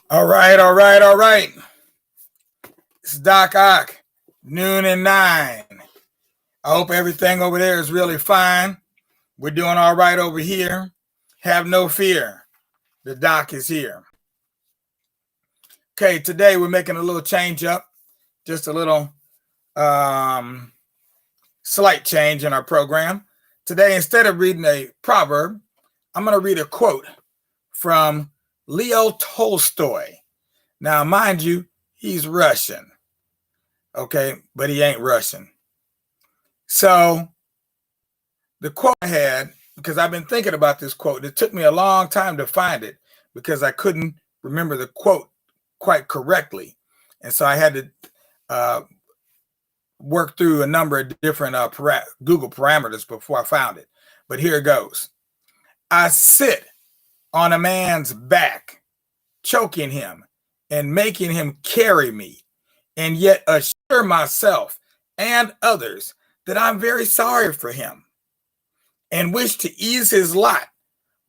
All right. It's Doc Ock, noon and 9. I hope everything over there is really fine. We're doing all right over here. Have no fear. The Doc is here. Okay, today we're making a little change up, just a little slight change in our program. Today, instead of reading a proverb, I'm going to read a quote from Leo Tolstoy. Now, mind you, he's Russian. Okay, but he ain't Russian. So the quote I had, because I've been thinking about this quote, it took me a long time to find it because I couldn't remember the quote quite correctly. And so I had to work through a number of different Google parameters before I found it. But here it goes. I sit on a man's back, choking him and making him carry me, and yet assure myself and others that I'm very sorry for him and wish to ease his lot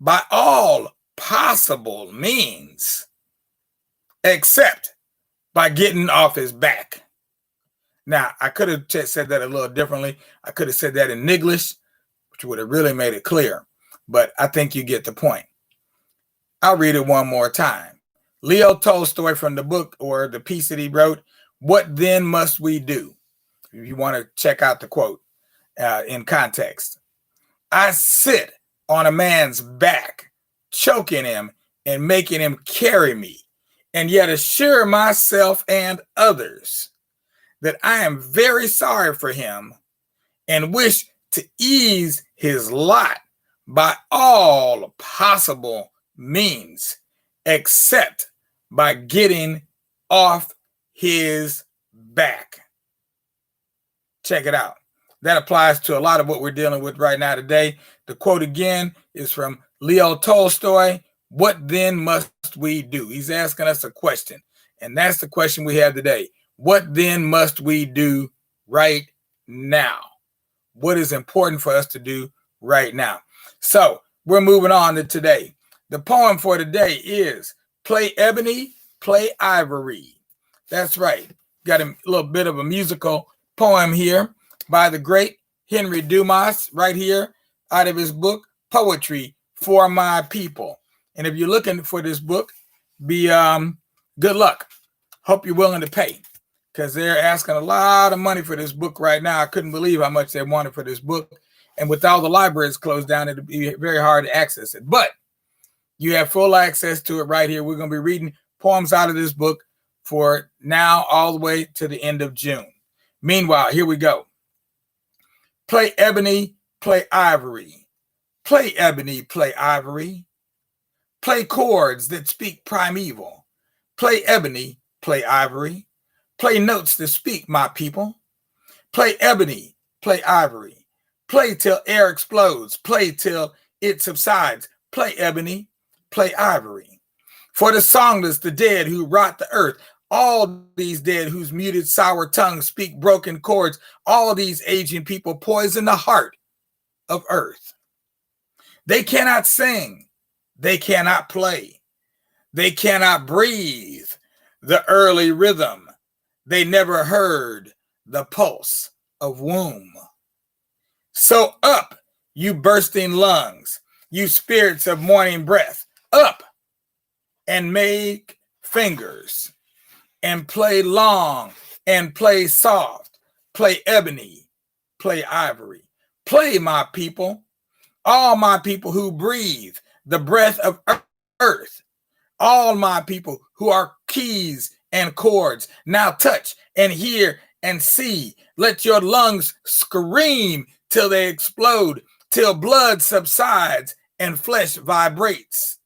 by all possible means, except by getting off his back. Now, I could have said that a little differently. I could have said that in English, which would have really made it clear, but I think you get the point. I'll read it one more time. Leo Tolstoy, from the book or the piece that he wrote, What Then Must We Do? If you want to check out the quote in context. I sit on a man's back, choking him and making him carry me, and yet assure myself and others that I am very sorry for him and wish to ease his lot by all possible means, except by getting off his back. Check it out. That applies to a lot of what we're dealing with right now today. The quote again is from Leo Tolstoy. What then must we do? He's asking us a question, and that's the question we have today. What then must we do right now? What is important for us to do right now? So we're moving on to today. The poem for today is Play Ebony, Play Ivory. That's right. Got a little bit of a musical poem here by the great Henry Dumas, right here out of his book, Poetry for My People. And if you're looking for this book, be good luck. Hope you're willing to pay, because they're asking a lot of money for this book right now. I couldn't believe how much they wanted for this book. And with all the libraries closed down, it'd be very hard to access it. But you have full access to it right here. We're going to be reading poems out of this book for now all the way to the end of June. Meanwhile, here we go. Play ebony, play ivory. Play ebony, play ivory. Play chords that speak primeval. Play ebony, play ivory. Play notes that speak, my people. Play ebony, play ivory. Play till air explodes. Play till it subsides. Play ebony, play ivory. For the songless, the dead who rot the earth, all these dead whose muted sour tongues speak broken chords, all these aging people poison the heart of earth. They cannot sing, they cannot play, they cannot breathe the early rhythm. They never heard the pulse of womb. So up, you bursting lungs, you spirits of morning breath, up and make fingers and play long and play soft. Play ebony, play ivory. Play, my people, all my people who breathe the breath of earth. All my people who are keys and chords. Now touch and hear and see. Let your lungs scream till they explode, till blood subsides and flesh vibrates.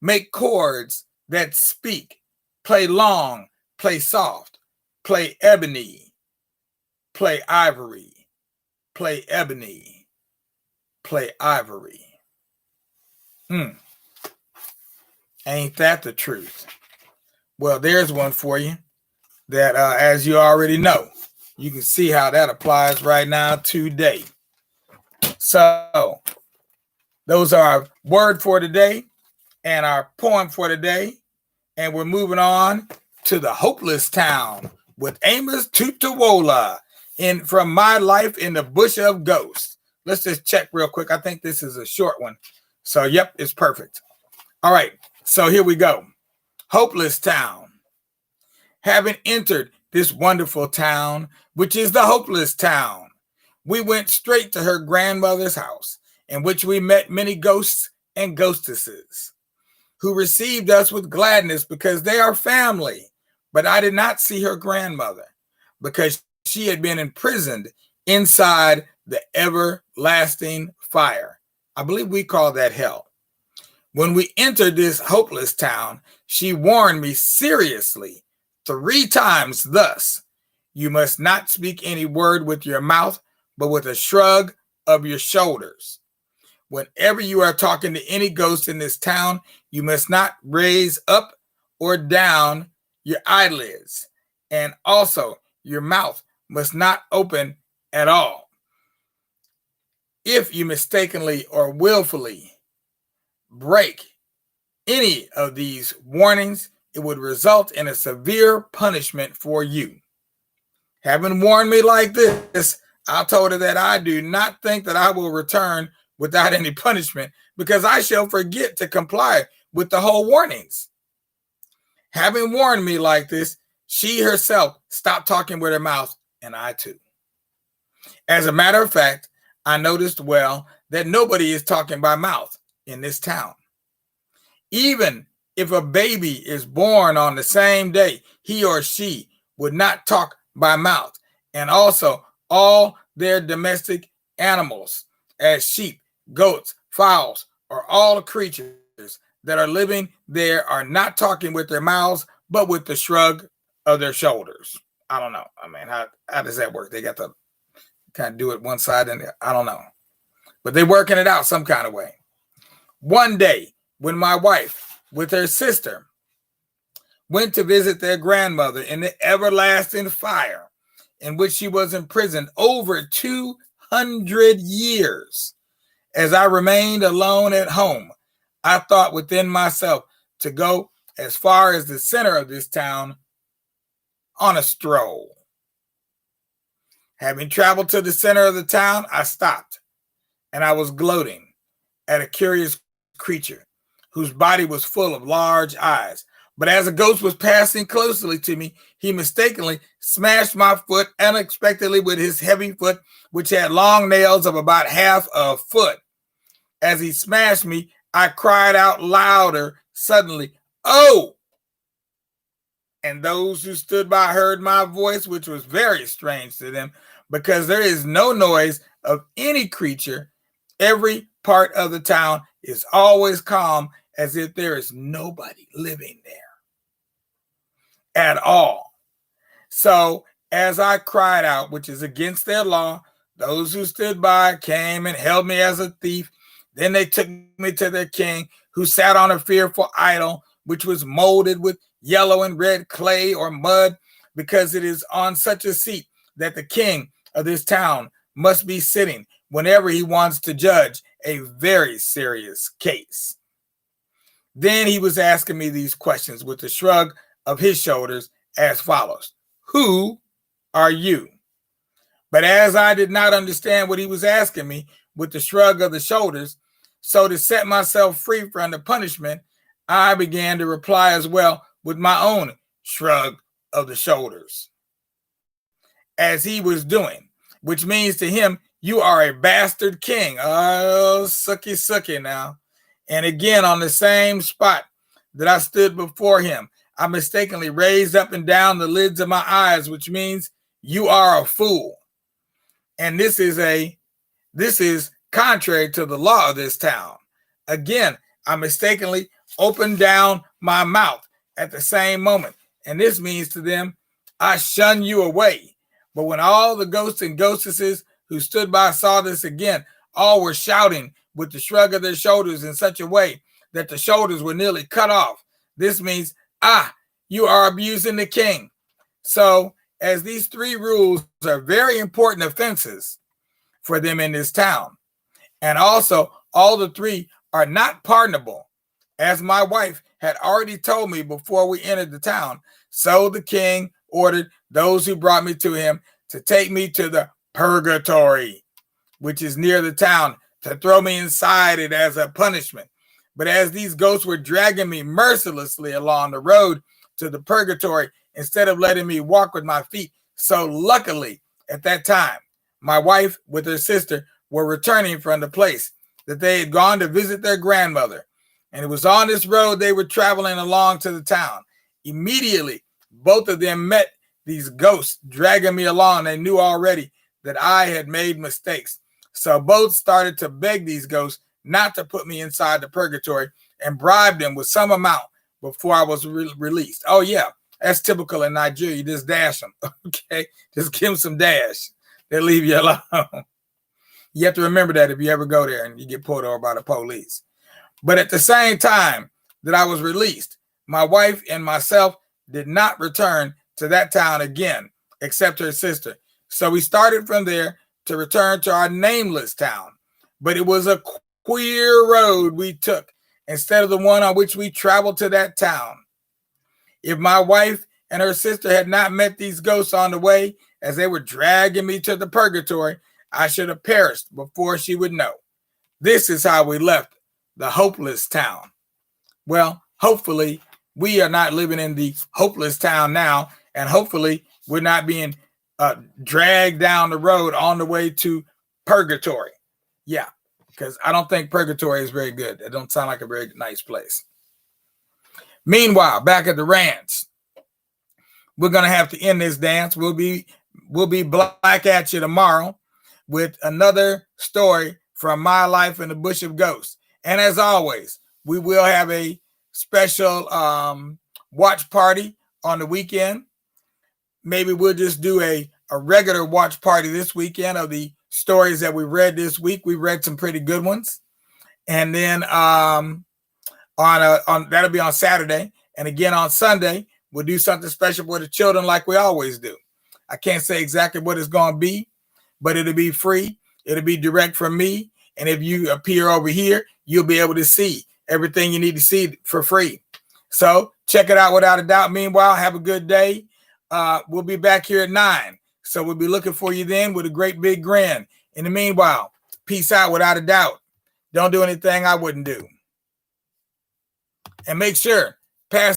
Make chords that speak. Play long, play soft. Play ebony, play ivory. Play ebony, play ivory. Ain't that the truth? Well, there's one for you that, as you already know, you can see how that applies right now today. So those are our word for today and our poem for today. And we're moving on to the Hopeless Town with Amos Tutuola from My Life in the Bush of Ghosts. Let's just check real quick. I think this is a short one. So, yep, it's perfect. All right, so here we go. Hopeless Town. Having entered this wonderful town, which is the Hopeless Town, we went straight to her grandmother's house, in which we met many ghosts and ghostesses who received us with gladness because they are family. But I did not see her grandmother because she had been imprisoned inside the everlasting fire. I believe we call that hell. When we entered this hopeless town, she warned me seriously 3 times thus: you must not speak any word with your mouth, but with a shrug of your shoulders. Whenever you are talking to any ghost in this town, you must not raise up or down your eyelids. And also, your mouth must not open at all. If you mistakenly or willfully break any of these warnings, it would result in a severe punishment for you. Having warned me like this, I told her that I do not think that I will return without any punishment, because I shall forget to comply with the whole warnings. Having warned me like this, she herself stopped talking with her mouth, and I too. As a matter of fact, I noticed well that nobody is talking by mouth in this town. Even if a baby is born on the same day, he or she would not talk by mouth. And also all their domestic animals, as sheep, goats, fowls, or all the creatures that are living there, are not talking with their mouths, but with the shrug of their shoulders. I don't know. I mean, how does that work? They got to kind of do it one side, and I don't know. But they're working it out some kind of way. One day, when my wife, with her sister, went to visit their grandmother in the everlasting fire, in which she was imprisoned over 200 years, as I remained alone at home, I thought within myself to go as far as the center of this town on a stroll. Having traveled to the center of the town, I stopped, and I was gloating at a curious creature whose body was full of large eyes. But as a ghost was passing closely to me, he mistakenly smashed my foot unexpectedly with his heavy foot, which had long nails of about half a foot. As he smashed me, I cried out louder suddenly, "Oh!" And those who stood by heard my voice, which was very strange to them, because there is no noise of any creature. Every part of the town is always calm, as if there is nobody living there at all. So as I cried out, which is against their law, those who stood by came and held me as a thief. Then they took me to their king, who sat on a fearful idol, which was molded with yellow and red clay or mud, because it is on such a seat that the king of this town must be sitting whenever he wants to judge a very serious case. Then he was asking me these questions with a shrug of his shoulders as follows: "Who are you?" But as I did not understand what he was asking me with the shrug of the shoulders, so to set myself free from the punishment, I began to reply as well with my own shrug of the shoulders, as he was doing, which means to him, "You are a bastard king." Oh, sucky now. And again, on the same spot that I stood before him, I mistakenly raised up and down the lids of my eyes, which means, "You are a fool." And this is contrary to the law of this town. Again, I mistakenly opened down my mouth at the same moment, and this means to them, "I shun you away." But when all the ghosts and ghostesses who stood by saw this again, all were shouting with the shrug of their shoulders in such a way that the shoulders were nearly cut off. This means, "You are abusing the king." So, as these 3 rules are very important offenses for them in this town, and also all the 3 are not pardonable As my wife had already told me before we entered the town, so the king ordered those who brought me to him to take me to the purgatory, which is near the town, to throw me inside it as a punishment. But as these ghosts were dragging me mercilessly along the road to the purgatory, instead of letting me walk with my feet, so luckily at that time, my wife with her sister were returning from the place that they had gone to visit their grandmother. And it was on this road they were traveling along to the town. Immediately, both of them met these ghosts dragging me along. They knew already that I had made mistakes. So both started to beg these ghosts not to put me inside the purgatory and bribe them with some amount before I was released. Oh, yeah, that's typical in Nigeria. You just dash them, okay? Just give them some dash. They'll leave you alone. You have to remember that if you ever go there and you get pulled over by the police. But at the same time that I was released, my wife and myself did not return to that town again, except her sister. So we started from there to return to our nameless town. But it was a queer road we took instead of the one on which we traveled to that town. If my wife and her sister had not met these ghosts on the way as they were dragging me to the purgatory, I should have perished before she would know. This is how we left the hopeless town. Well, hopefully we are not living in the hopeless town now, and hopefully we're not being dragged down the road on the way to purgatory. Yeah, because I don't think purgatory is very good. It don't sound like a very nice place. Meanwhile, back at the ranch, we're going to have to end this dance. We'll be back at you tomorrow with another story from my life in the Bush of Ghosts. And as always, we will have a special watch party on the weekend. Maybe we'll just do a regular watch party this weekend of the stories that we read this week. We read some pretty good ones. And then on that'll be on Saturday. And again on Sunday, we'll do something special for the children like we always do. I can't say exactly what it's going to be, but it'll be free. It'll be direct from me. And if you appear over here, you'll be able to see everything you need to see for free. So check it out without a doubt. Meanwhile, have a good day. We'll be back here at 9. So we'll be looking for you then with a great big grin. In the meanwhile, peace out without a doubt. Don't do anything I wouldn't do. And make sure, pass